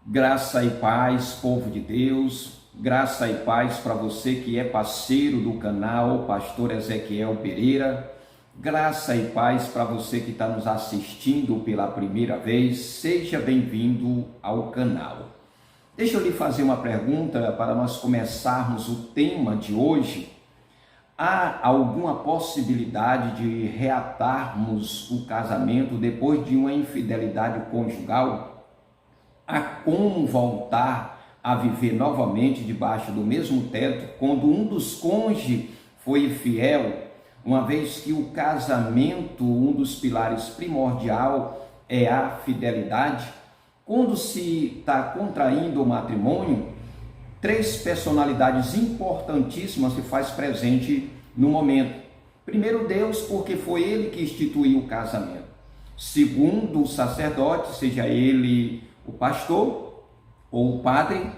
Graça e paz, povo de Deus, graça e paz para você que é parceiro do canal Pastor Ezequiel Pereira, graça e paz para você que está nos assistindo pela primeira vez, seja bem-vindo ao canal. Deixa eu lhe fazer uma pergunta para nós começarmos o tema de hoje. Há alguma possibilidade de reatarmos o casamento depois de uma infidelidade conjugal? Há como voltar a viver novamente debaixo do mesmo teto quando um dos cônjuges foi infiel, uma vez que o casamento, um dos pilares primordial é a fidelidade? Quando se está contraindo o matrimônio, três personalidades importantíssimas se faz presente no momento. Primeiro, Deus, porque foi Ele que instituiu o casamento. Segundo, o sacerdote, seja ele o pastor ou o padre.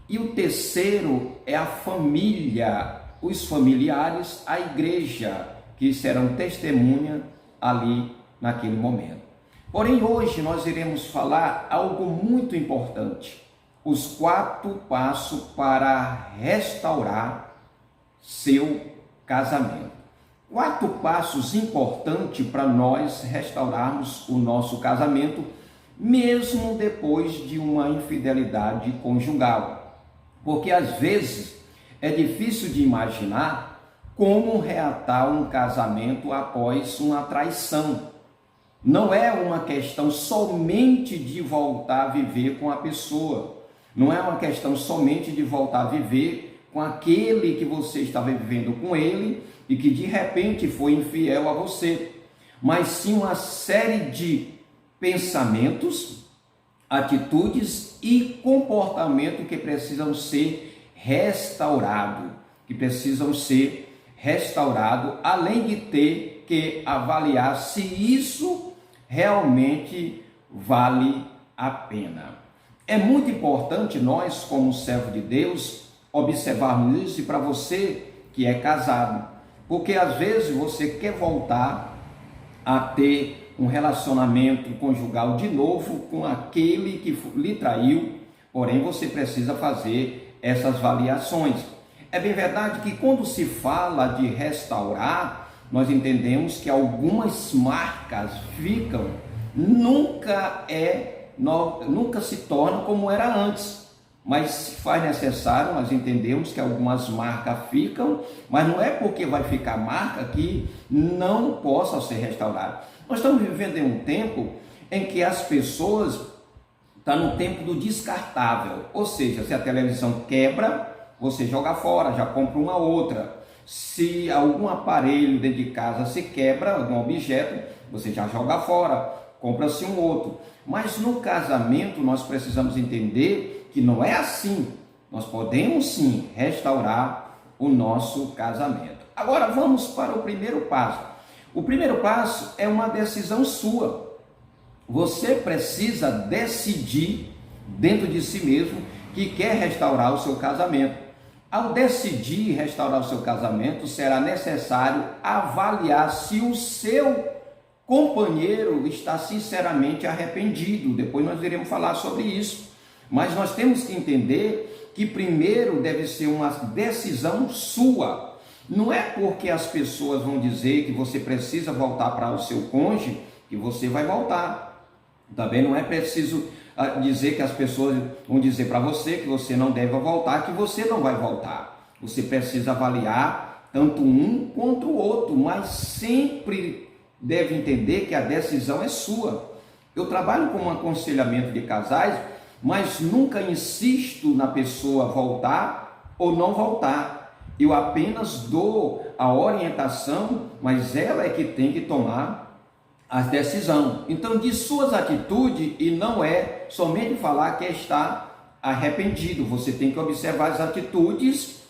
E o terceiro é a família, os familiares, a igreja, que serão testemunha ali naquele momento. Porém, hoje nós iremos falar algo muito importante: os 4 passos para restaurar seu casamento. 4 passos importantes para nós restaurarmos o nosso casamento, mesmo depois de uma infidelidade conjugal. Porque às vezes é difícil de imaginar como reatar um casamento após uma traição. Não é uma questão somente de voltar a viver com a pessoa. Não é uma questão somente de voltar a viver com aquele que você estava vivendo com ele e que de repente foi infiel a você. Mas sim uma série de pensamentos, atitudes e comportamentos que precisam ser restaurados, além de ter que avaliar se isso realmente vale a pena. É muito importante nós, como servo de Deus, observarmos isso, e para você que é casado, porque às vezes você quer voltar a ter um relacionamento conjugal de novo com aquele que lhe traiu, porém você precisa fazer essas avaliações. É bem verdade que quando se fala de restaurar, nós entendemos que algumas marcas ficam, nunca se tornam como era antes, mas se faz necessário, nós entendemos que algumas marcas ficam, mas não é porque vai ficar marca que não possa ser restaurada. Nós estamos vivendo em um tempo em que as pessoas estão no tempo do descartável, ou seja, se a televisão quebra, você joga fora, já compra uma outra. Se algum aparelho dentro de casa se quebra, algum objeto, você já joga fora, compra-se um outro. Mas no casamento nós precisamos entender que não é assim. Nós podemos sim restaurar o nosso casamento. Agora vamos para o primeiro passo. O primeiro passo é uma decisão sua. Você precisa decidir dentro de si mesmo que quer restaurar o seu casamento. Ao decidir restaurar o seu casamento, será necessário avaliar se o seu companheiro está sinceramente arrependido. Depois nós iremos falar sobre isso. Mas nós temos que entender que primeiro deve ser uma decisão sua. Não é porque as pessoas vão dizer que você precisa voltar para o seu cônjuge que você vai voltar. Também não é preciso dizer que as pessoas vão dizer para você que você não deve voltar, que você não vai voltar. Você precisa avaliar tanto um quanto o outro, mas sempre deve entender que a decisão é sua. Eu trabalho com um aconselhamento de casais, mas nunca insisto na pessoa voltar ou não voltar. Eu apenas dou a orientação, mas ela é que tem que tomar a decisão. Então, de suas atitudes, e não é somente falar que está arrependido, você tem que observar as atitudes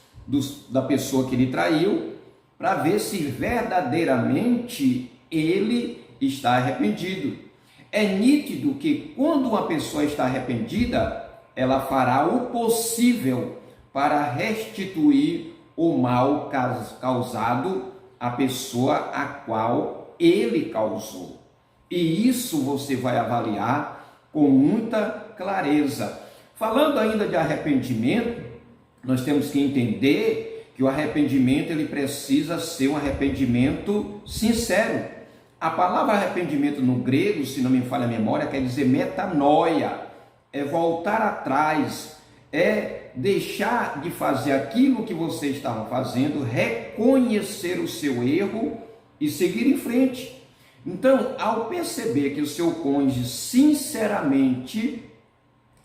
da pessoa que lhe traiu, para ver se verdadeiramente ele está arrependido. É nítido que quando uma pessoa está arrependida, ela fará o possível para restituir o mal causado à pessoa a qual ele causou. E isso você vai avaliar com muita clareza. Falando ainda de arrependimento, nós temos que entender que o arrependimento ele precisa ser um arrependimento sincero. A palavra arrependimento no grego, se não me falha a memória, quer dizer metanoia, é voltar atrás, é deixar de fazer aquilo que você estava fazendo, reconhecer o seu erro e seguir em frente. Então, ao perceber que o seu cônjuge sinceramente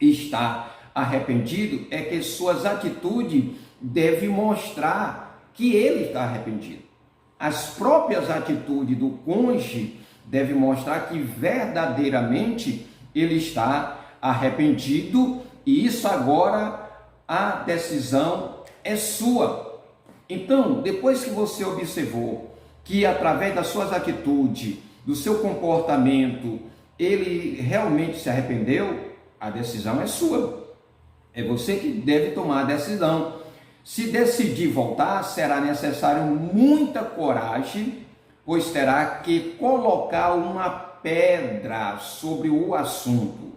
está arrependido, é que suas atitudes devem mostrar que ele está arrependido. As próprias atitudes do cônjuge devem mostrar que verdadeiramente ele está arrependido, e isso agora a decisão é sua. Então, depois que você observou que através das suas atitudes, do seu comportamento, ele realmente se arrependeu, a decisão é sua. É você que deve tomar a decisão. Se decidir voltar, será necessário muita coragem, pois terá que colocar uma pedra sobre o assunto.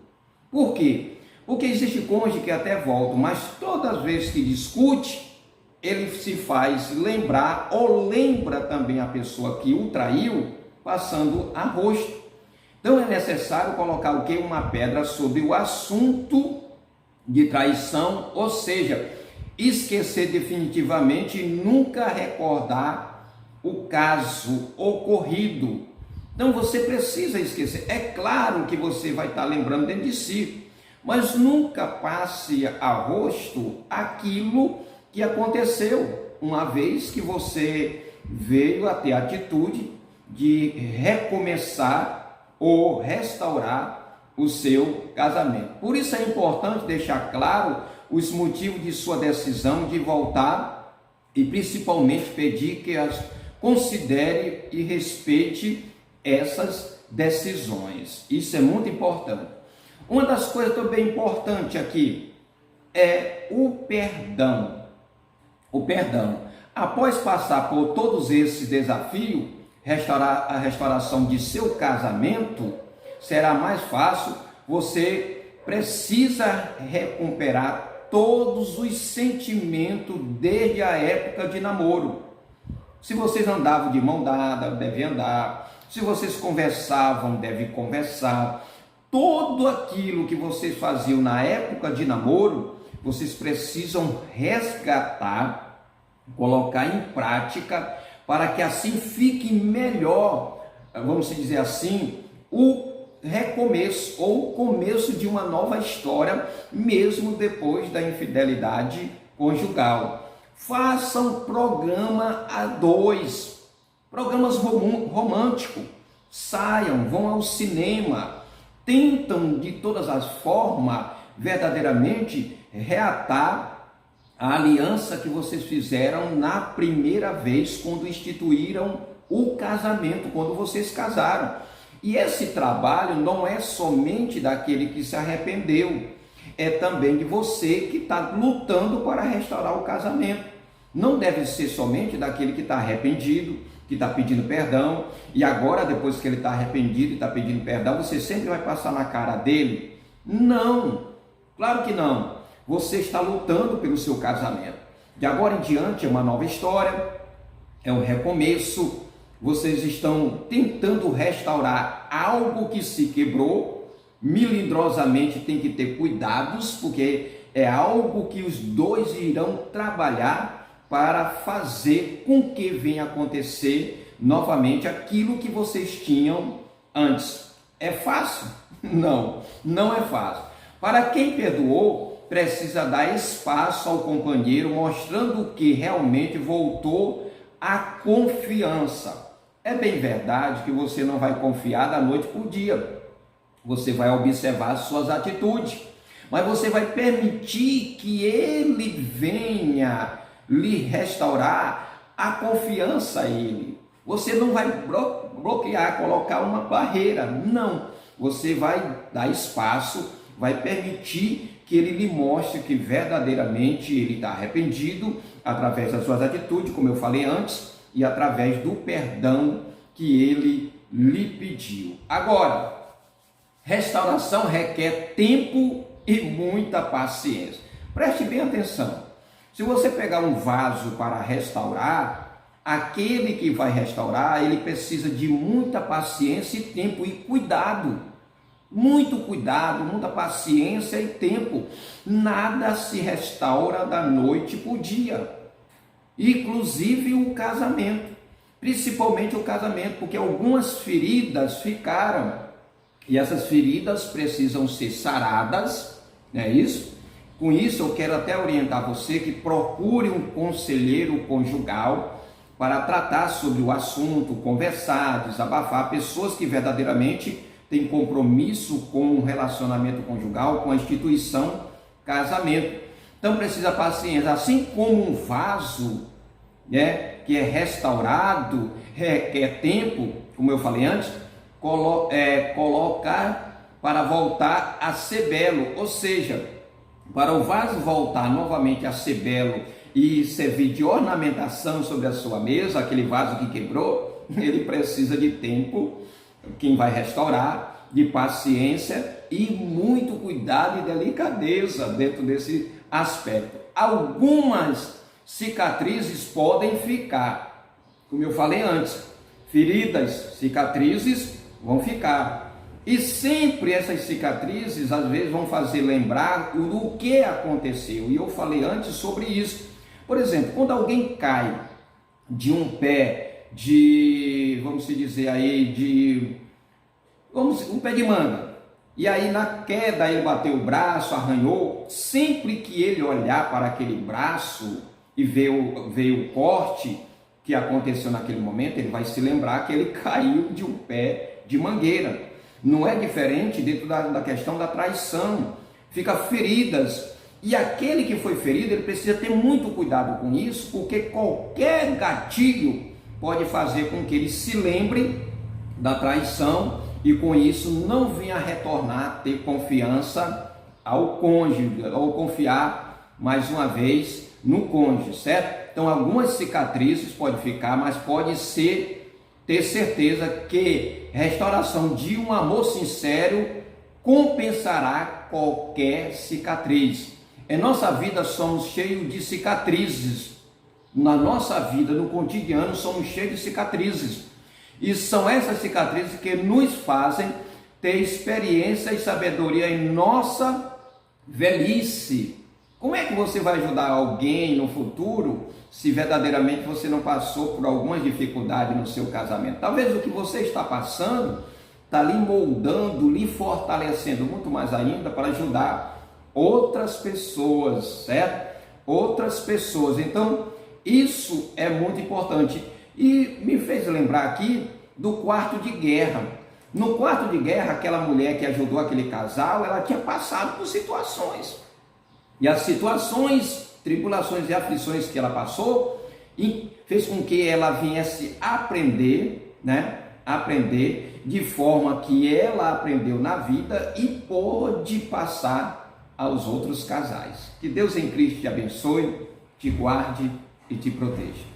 Por quê? Porque existe cônjuge que até volta, mas todas as vezes que discute, ele se faz lembrar ou lembra também a pessoa que o traiu, passando a rosto. Então é necessário colocar o quê? Uma pedra sobre o assunto de traição, ou seja, esquecer definitivamente e nunca recordar o caso ocorrido. Então você precisa esquecer. É claro que você vai estar lembrando dentro de si, mas nunca passe a rosto aquilo que aconteceu, uma vez que você veio a ter a atitude de recomeçar ou restaurar o seu casamento. Por isso é importante deixar claro os motivos de sua decisão de voltar e principalmente pedir que as considere e respeite essas decisões. Isso é muito importante. Uma das coisas também importantes aqui é o perdão. O perdão. Após passar por todos esses desafios, a restauração de seu casamento será mais fácil. Você precisa recuperar todos os sentimentos desde a época de namoro. Se vocês andavam de mão dada, deve andar. Se vocês conversavam, deve conversar. Tudo aquilo que vocês faziam na época de namoro, vocês precisam resgatar, colocar em prática, para que assim fique melhor, vamos dizer assim, o recomeço ou o começo de uma nova história, mesmo depois da infidelidade conjugal. Façam programa a dois, programas românticos, saiam, vão ao cinema, tentam de todas as formas verdadeiramente reatar a aliança que vocês fizeram na primeira vez quando instituíram o casamento, quando vocês casaram. E esse trabalho não é somente daquele que se arrependeu, é também de você que está lutando para restaurar o casamento. Não deve ser somente daquele que está arrependido, que está pedindo perdão, e agora depois que ele está arrependido e está pedindo perdão, você sempre vai passar na cara dele? Não, claro que não. Você está lutando pelo seu casamento. De agora em diante é uma nova história, é um recomeço. Vocês estão tentando restaurar algo que se quebrou. Melindrosamente tem que ter cuidados, porque é algo que os dois irão trabalhar para fazer com que venha acontecer novamente aquilo que vocês tinham antes. É fácil? Não, não é fácil. Para quem perdoou, precisa dar espaço ao companheiro, mostrando que realmente voltou à confiança. É bem verdade que você não vai confiar da noite para o dia. Você vai observar as suas atitudes, mas você vai permitir que ele venha lhe restaurar a confiança a ele. Você não vai bloquear, colocar uma barreira, não. Você vai dar espaço, vai permitir que ele lhe mostre que verdadeiramente ele está arrependido através das suas atitudes, como eu falei antes, e através do perdão que ele lhe pediu. Agora, restauração requer tempo e muita paciência. Preste bem atenção. Se você pegar um vaso para restaurar, aquele que vai restaurar, ele precisa de muita paciência e tempo e cuidado. Muito cuidado, muita paciência e tempo. Nada se restaura da noite para o dia. Inclusive o casamento. Principalmente o casamento, porque algumas feridas ficaram. E essas feridas precisam ser saradas, não é isso? Com isso, eu quero até orientar você que procure um conselheiro conjugal para tratar sobre o assunto, conversar, desabafar. Pessoas que verdadeiramente têm compromisso com o relacionamento conjugal, com a instituição casamento. Então precisa paciência. Assim como um vaso, né, que é restaurado, requer tempo, como eu falei antes, colocar para voltar a ser belo, ou seja, para o vaso voltar novamente a ser belo e servir de ornamentação sobre a sua mesa, aquele vaso que quebrou, ele precisa de tempo, quem vai restaurar, de paciência e muito cuidado e delicadeza dentro desse aspecto. Algumas cicatrizes podem ficar, como eu falei antes, feridas, cicatrizes vão ficar. E sempre essas cicatrizes, às vezes, vão fazer lembrar o que aconteceu. E eu falei antes sobre isso. Por exemplo, quando alguém cai de um pé vamos dizer aí, um pé de manga, e aí na queda ele bateu o braço, arranhou, sempre que ele olhar para aquele braço e ver o corte que aconteceu naquele momento, ele vai se lembrar que ele caiu de um pé de mangueira. Não é diferente dentro da questão da traição, fica feridas, e aquele que foi ferido, ele precisa ter muito cuidado com isso, porque qualquer gatilho pode fazer com que ele se lembre da traição e com isso não venha retornar, ter confiança ao cônjuge, ou confiar mais uma vez no cônjuge, certo? Então algumas cicatrizes podem ficar, mas pode ter certeza que restauração de um amor sincero compensará qualquer cicatriz. Em nossa vida somos cheios de cicatrizes. Na nossa vida, no cotidiano, somos cheios de cicatrizes. E são essas cicatrizes que nos fazem ter experiência e sabedoria em nossa velhice. Como é que você vai ajudar alguém no futuro se verdadeiramente você não passou por algumas dificuldades no seu casamento? Talvez o que você está passando está lhe moldando, lhe fortalecendo muito mais ainda para ajudar outras pessoas, certo? Outras pessoas. Então, isso é muito importante. E me fez lembrar aqui do quarto de guerra. No quarto de guerra, aquela mulher que ajudou aquele casal, ela tinha passado por situações. E as situações, tribulações e aflições que ela passou, fez com que ela viesse aprender, né? Aprender de forma que ela aprendeu na vida e pôde passar aos outros casais. Que Deus em Cristo te abençoe, te guarde e te proteja.